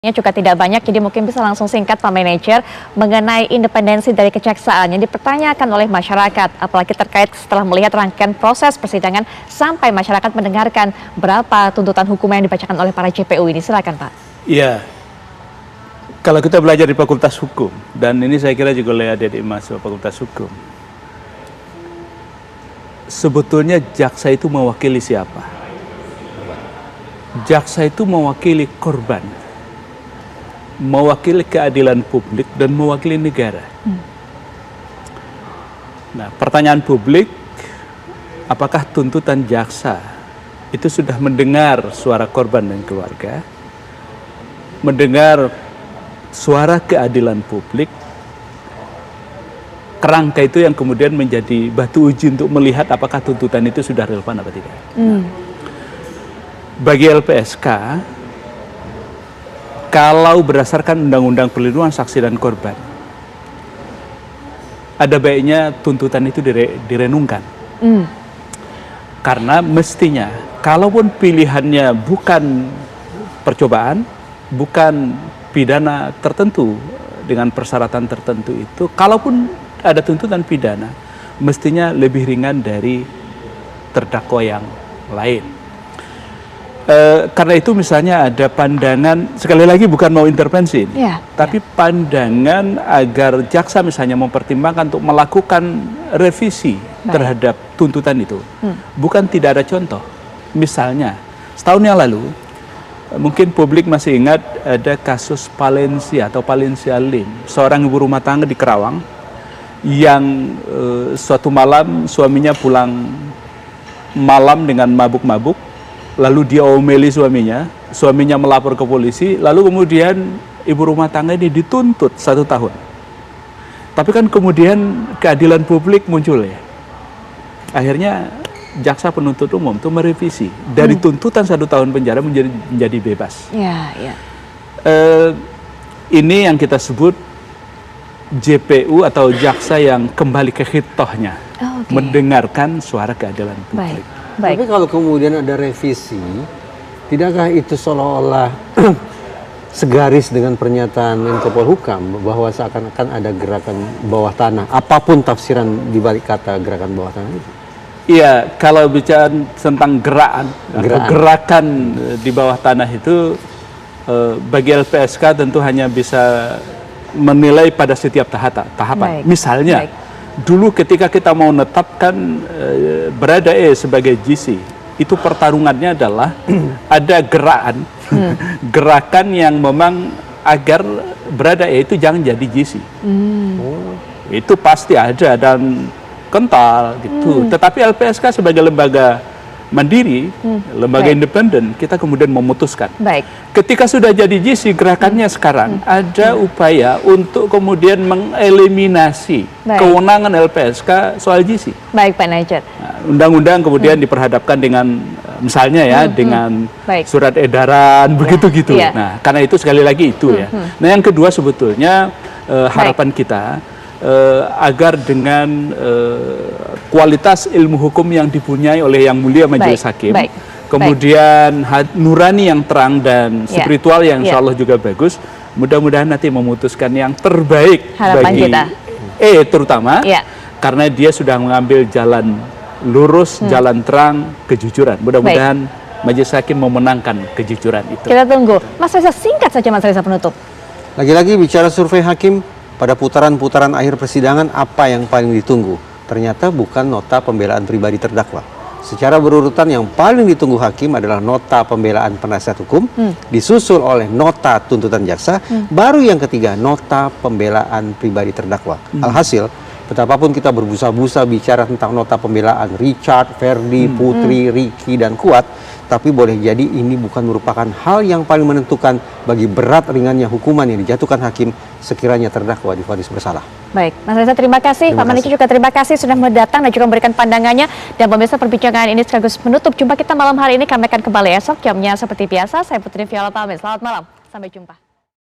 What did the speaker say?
Juga tidak banyak, jadi mungkin bisa langsung singkat Pak Manajer mengenai independensi dari kejaksaan yang dipertanyakan oleh masyarakat, apalagi terkait setelah melihat rangkaian proses persidangan sampai masyarakat mendengarkan berapa tuntutan hukum yang dibacakan oleh para JPU ini. Silakan Pak. Iya, kalau kita belajar di Fakultas Hukum, dan ini saya kira juga oleh adik-adik mahasiswa Fakultas Hukum, sebetulnya jaksa itu mewakili siapa? Jaksa itu mewakili korban, mewakili keadilan publik dan mewakili negara. Nah, pertanyaan publik, apakah tuntutan jaksa itu sudah mendengar suara korban dan keluarga, mendengar suara keadilan publik? Kerangka itu yang kemudian menjadi batu uji untuk melihat apakah tuntutan itu sudah relevan atau tidak. Bagi LPSK, kalau berdasarkan Undang-Undang Perlindungan Saksi dan Korban, ada baiknya tuntutan itu direnungkan. Karena mestinya, kalaupun pilihannya bukan percobaan, bukan pidana tertentu dengan persyaratan tertentu itu, kalaupun ada tuntutan pidana, mestinya lebih ringan dari terdakwa yang lain. Karena itu misalnya ada pandangan, sekali lagi bukan mau intervensi, tapi pandangan agar jaksa misalnya mempertimbangkan untuk melakukan revisi terhadap tuntutan itu. Bukan tidak ada contoh. Misalnya, setahun yang lalu, mungkin publik masih ingat ada kasus Valencia atau Valencia Lim, seorang ibu rumah tangga di Kerawang, yang suatu malam suaminya pulang malam dengan mabuk-mabuk, lalu dia omeli suaminya melapor ke polisi, lalu kemudian ibu rumah tangga ini dituntut 1 tahun. Tapi kan kemudian keadilan publik muncul ya. Akhirnya jaksa penuntut umum itu merevisi dari tuntutan 1 tahun penjara menjadi bebas. Ini yang kita sebut JPU atau jaksa yang kembali ke khitohnya, mendengarkan suara keadilan publik. Tapi kalau kemudian ada revisi, tidakkah itu seolah-olah segaris dengan pernyataan Menko Polhukam bahwa seakan-akan ada gerakan bawah tanah, apapun tafsiran dibalik kata gerakan bawah tanah itu? Iya, kalau bicara tentang gerakan di bawah tanah itu, bagi LPSK tentu hanya bisa menilai pada setiap tahapan. Misalnya, dulu ketika kita mau menetapkan Baradae sebagai GC, itu pertarungannya adalah ada gerakan yang memang agar Baradae itu jangan jadi GC. Itu pasti ada dan kental gitu. Tetapi LPSK sebagai lembaga mandiri, lembaga independen, kita kemudian memutuskan. Ketika sudah jadi GC, gerakannya sekarang ada upaya untuk kemudian mengeliminasi kewenangan LPSK soal GC. Baik Pak Manajer. Undang-undang kemudian diperhadapkan dengan misalnya ya dengan surat edaran begitu-gitu. Nah, karena itu sekali lagi itu ya. Nah, yang kedua sebetulnya harapan kita agar dengan kualitas ilmu hukum yang dipunyai oleh Yang Mulia Majelis Hakim, kemudian nurani yang terang dan spiritual yang insya Allah juga bagus, mudah-mudahan nanti memutuskan yang terbaik bagi terutama karena dia sudah mengambil jalan lurus, jalan terang, kejujuran. Mudah-mudahan Majelis Hakim memenangkan kejujuran itu. Kita tunggu. Mas Reza, singkat saja Mas Reza penutup. Lagi-lagi bicara survei hakim, pada putaran-putaran akhir persidangan apa yang paling ditunggu? Ternyata bukan nota pembelaan pribadi terdakwa. Secara berurutan yang paling ditunggu hakim adalah nota pembelaan penasihat hukum, disusul oleh nota tuntutan jaksa, baru yang ketiga nota pembelaan pribadi terdakwa. Alhasil, betapapun kita berbusa-busa bicara tentang nota pembelaan Richard, Ferdi, Putri, Ricky, dan Kuat, tapi boleh jadi ini bukan merupakan hal yang paling menentukan bagi berat ringannya hukuman yang dijatuhkan hakim sekiranya terdakwa divonis bersalah. Baik, Mas Reza terima kasih, Pak Manajer juga terima kasih sudah datang dan juga memberikan pandangannya. Dan pemirsa, perbincangan ini sekaligus menutup jumpa kita malam hari ini. Kami akan kembali esok jamnya seperti biasa. Saya Putri Viola pamit. Selamat malam, sampai jumpa.